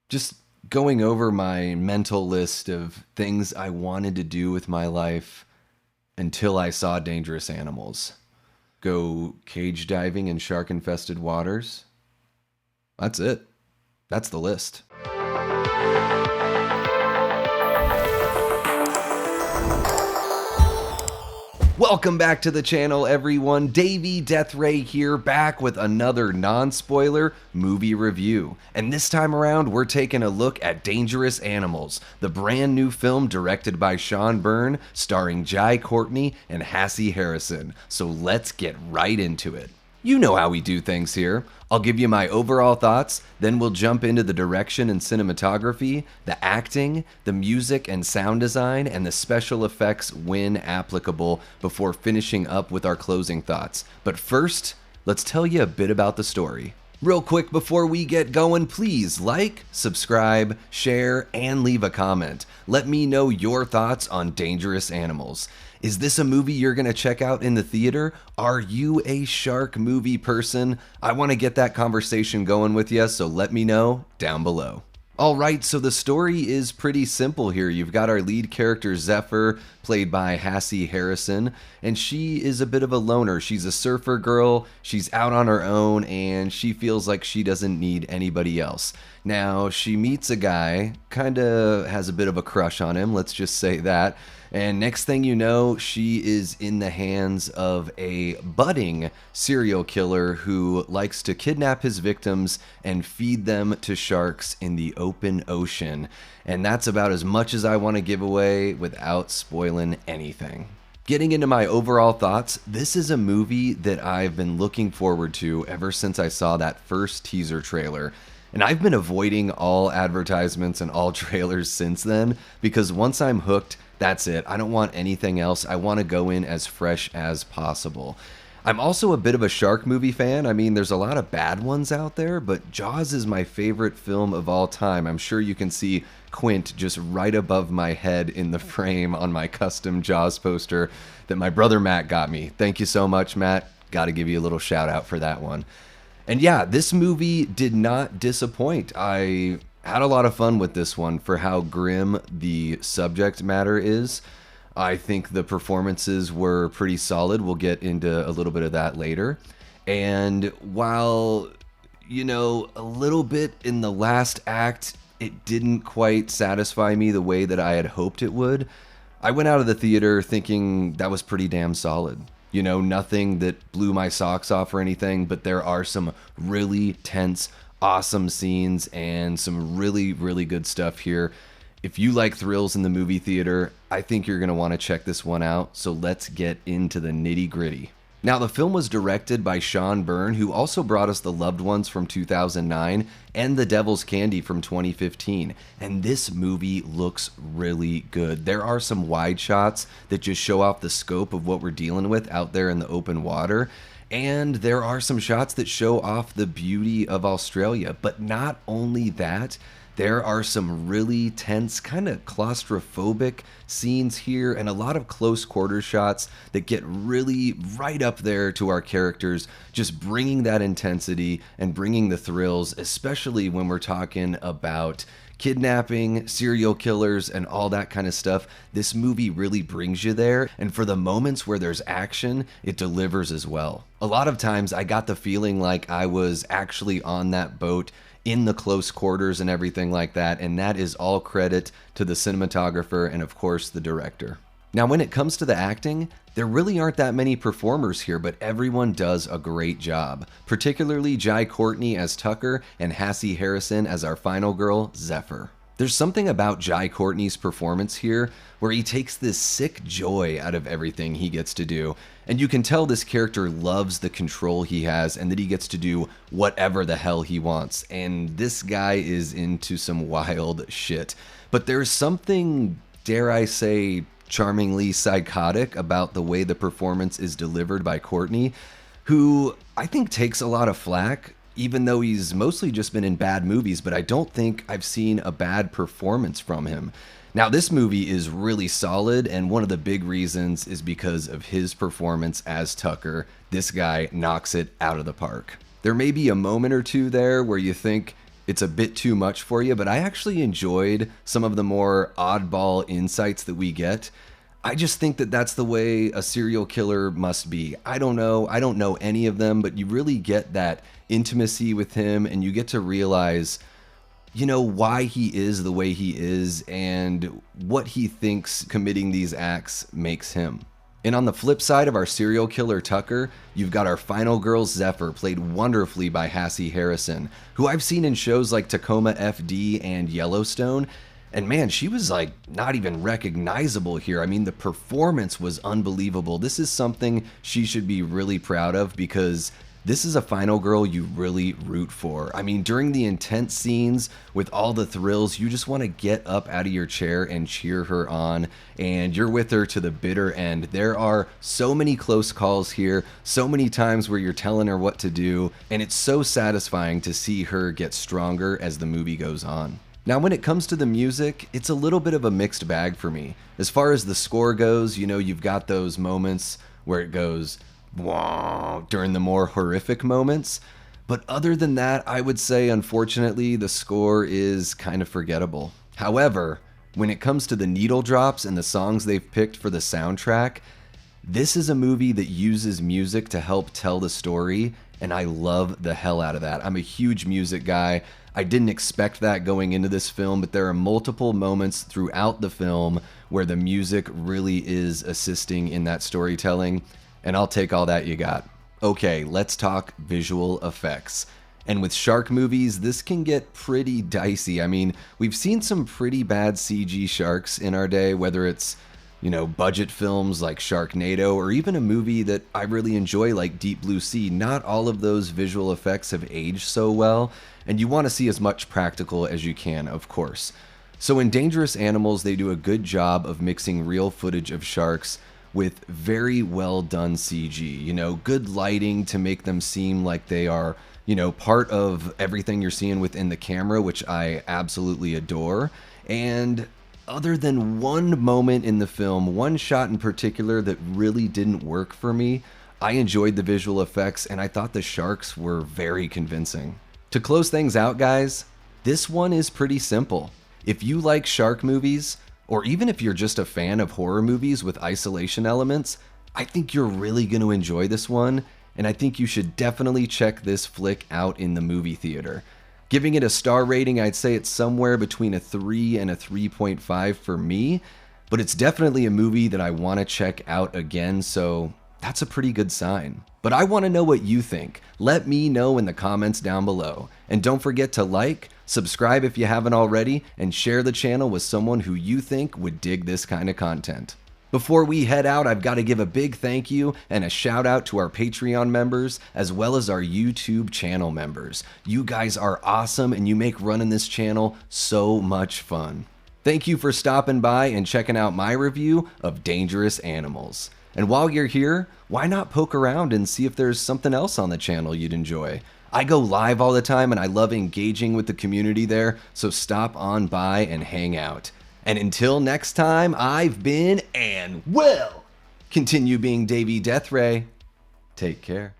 Just going over my mental list of things I wanted to do with my life until I saw dangerous animals. Go cage diving in shark infested waters. That's it. That's the list. Welcome back to the channel, everyone. Davey Deathray here, back with another non-spoiler movie review. And this time around, we're taking a look at Dangerous Animals, the brand new film directed by Sean Byrne, starring Jai Courtney and Hassie Harrison. So let's get right into it. You know how we do things here. I'll give you my overall thoughts, then we'll jump into the direction and cinematography, the acting, the music and sound design, and the special effects when applicable before finishing up with our closing thoughts. But first, let's tell you a bit about the story. Real quick before we get going, please like, subscribe, share, and leave a comment. Let me know your thoughts on Dangerous Animals. Is this a movie you're going to check out in the theater? Are you a shark movie person? I want to get that conversation going with you, so let me know down below. Alright, so the story is pretty simple here. You've got our lead character Zephyr, played by Hassie Harrison, and she is a bit of a loner. She's a surfer girl, she's out on her own, and she feels like she doesn't need anybody else. Now, she meets a guy, kinda has a bit of a crush on him, let's just say that. And next thing you know, she is in the hands of a budding serial killer who likes to kidnap his victims and feed them to sharks in the open ocean. And that's about as much as I want to give away without spoiling anything. Getting into my overall thoughts, this is a movie that I've been looking forward to ever since I saw that first teaser trailer. And I've been avoiding all advertisements and all trailers since then, because once I'm hooked, that's it. I don't want anything else. I want to go in as fresh as possible. I'm also a bit of a shark movie fan. I mean, there's a lot of bad ones out there, but Jaws is my favorite film of all time. I'm sure you can see Quint just right above my head in the frame on my custom Jaws poster that my brother Matt got me. Thank you so much, Matt. Got to give you a little shout out for that one. And yeah, this movie did not disappoint. I had a lot of fun with this one for how grim the subject matter is. I think the performances were pretty solid. We'll get into a little bit of that later. And while, a little bit in the last act, it didn't quite satisfy me the way that I had hoped it would, I went out of the theater thinking that was pretty damn solid. Nothing that blew my socks off or anything, but there are some really tense, awesome scenes and some really, really good stuff here. If you like thrills in the movie theater, I think you're going to want to check this one out, so let's get into the nitty-gritty. Now, the film was directed by Sean Byrne, who also brought us The Loved Ones from 2009 and The Devil's Candy from 2015, and this movie looks really good. There are some wide shots that just show off the scope of what we're dealing with out there in the open water, and there are some shots that show off the beauty of Australia. But not only that, there are some really tense, kind of claustrophobic scenes here and a lot of close quarter shots that get really right up there to our characters, just bringing that intensity and bringing the thrills, especially when we're talking about kidnapping, serial killers, and all that kind of stuff. This movie really brings you there, and for the moments where there's action, it delivers as well. A lot of times I got the feeling like I was actually on that boat in the close quarters and everything like that, and that is all credit to the cinematographer and of course the director. Now, when it comes to the acting, there really aren't that many performers here, but everyone does a great job, particularly Jai Courtney as Tucker and Hassie Harrison as our final girl, Zephyr. There's something about Jai Courtney's performance here where he takes this sick joy out of everything he gets to do, and you can tell this character loves the control he has and that he gets to do whatever the hell he wants, and this guy is into some wild shit. But there's something, dare I say, charmingly psychotic about the way the performance is delivered by Courtney, who I think takes a lot of flack, even though he's mostly just been in bad movies, but I don't think I've seen a bad performance from him. Now, this movie is really solid, and one of the big reasons is because of his performance as Tucker. This guy knocks it out of the park. There may be a moment or two there where you think, it's a bit too much for you, but I actually enjoyed some of the more oddball insights that we get. I just think that that's the way a serial killer must be. I don't know. I don't know any of them, but you really get that intimacy with him and you get to realize, why he is the way he is and what he thinks committing these acts makes him. And on the flip side of our serial killer Tucker, you've got our final girl Zephyr, played wonderfully by Hassie Harrison, who I've seen in shows like Tacoma FD and Yellowstone. And man, she was like not even recognizable here. I mean, the performance was unbelievable. This is something she should be really proud of because this is a final girl you really root for. I mean, during the intense scenes with all the thrills, you just want to get up out of your chair and cheer her on, and you're with her to the bitter end. There are so many close calls here, so many times where you're telling her what to do, and it's so satisfying to see her get stronger as the movie goes on. Now, when it comes to the music, it's a little bit of a mixed bag for me. As far as the score goes, you've got those moments where it goes wah during the more horrific moments. But other than that, I would say, unfortunately, the score is kind of forgettable. However, when it comes to the needle drops and the songs they've picked for the soundtrack, this is a movie that uses music to help tell the story, and I love the hell out of that. I'm a huge music guy. I didn't expect that going into this film, but there are multiple moments throughout the film where the music really is assisting in that storytelling, and I'll take all that you got. Okay, let's talk visual effects. And with shark movies, this can get pretty dicey. I mean, we've seen some pretty bad CG sharks in our day, whether it's budget films like Sharknado, or even a movie that I really enjoy like Deep Blue Sea. Not all of those visual effects have aged so well, and you want to see as much practical as you can, of course. So in Dangerous Animals, they do a good job of mixing real footage of sharks with very well done CG, good lighting to make them seem like they are, part of everything you're seeing within the camera, which I absolutely adore. And other than one moment in the film, one shot in particular that really didn't work for me, I enjoyed the visual effects and I thought the sharks were very convincing. To close things out, guys, this one is pretty simple. If you like shark movies, or even if you're just a fan of horror movies with isolation elements, I think you're really going to enjoy this one, and I think you should definitely check this flick out in the movie theater. Giving it a star rating, I'd say it's somewhere between a 3 and a 3.5 for me, but it's definitely a movie that I want to check out again, so that's a pretty good sign. But I want to know what you think. Let me know in the comments down below. And don't forget to like, subscribe if you haven't already, and share the channel with someone who you think would dig this kind of content. Before we head out, I've got to give a big thank you and a shout out to our Patreon members, as well as our YouTube channel members. You guys are awesome and you make running this channel so much fun. Thank you for stopping by and checking out my review of Dangerous Animals. And while you're here, why not poke around and see if there's something else on the channel you'd enjoy? I go live all the time and I love engaging with the community there, so stop on by and hang out. And until next time, I've been and will continue being Davey Deathray. Take care.